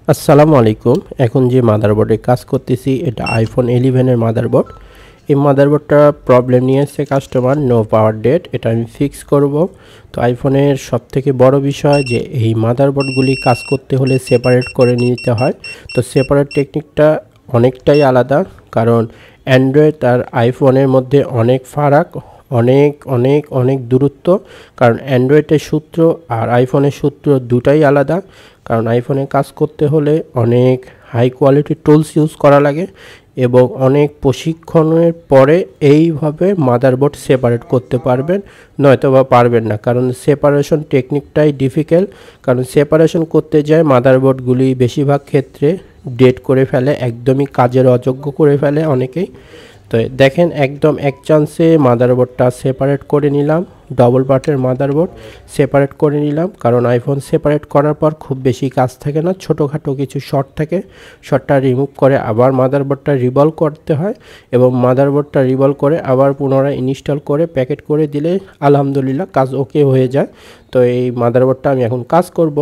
আসসালামু আলাইকুম। এখন যে মাদারবোর্ডে কাজ করতেছি এটা আইফোন 11 এর মাদারবোর্ড। এই মাদারবোর্ডটা প্রবলেম নিয়ে এসেছে কাস্টমার, নো পাওয়ার ডেট। এটা আমি ফিক্স করব। তো আইফোনের সবথেকে বড় বিষয় যে এই মাদারবোর্ডগুলি কাজ করতে হলে সেপারেট করে নিতে হয়। তো সেপারেট টেকনিকটা অনেকটাই আলাদা, কারণ অ্যান্ড্রয়েড আর আইফোনের মধ্যে অনেক ফারাক, অনেক অনেক অনেক দূরত্ব। কারণ অ্যান্ড্রয়েডের সূত্র আর আইফোনের সূত্র দুটাই আলাদা। কারণ আইফোনে কাজ করতে হলে অনেক হাই কোয়ালিটি টুলস ইউজ করা লাগে এবং অনেক প্রশিক্ষণের পরে এইভাবে মাদারবোর্ড সেপারেট করতে পারবেন, নয়তো বা পারবেন না। কারণ সেপারেশন টেকনিকটাই ডিফিকাল্ট। কারণ সেপারেশন করতে যায় মাদারবোর্ডগুলি বেশিরভাগ ক্ষেত্রে ডেড করে ফেলে, একদমই কাজের অযোগ্য করে ফেলে অনেকেই। তো দেখেন একদম এক চান্সে মাদারবোর্ডটা সেপারেট করে নিলাম। ডবল পার্টের মাদারবোর্ড সেপারেট করে নিলাম, কারণ আইফোন সেপারেট করার পর খুব বেশি কাজ থাকে না, ছোটোখাটো কিছু শর্ট থাকে। শর্টটা রিমুভ করে আবার মাদারবোর্ডটা রিভলভ করতে হয় এবং মাদারবোর্ডটা রিভলভ করে আবার পুনরায় ইনস্টল করে প্যাকেট করে দিলে আলহামদুলিল্লাহ কাজ ওকে হয়ে যায়। তো এই মাদারবোর্ডটা আমি এখন কাজ করব।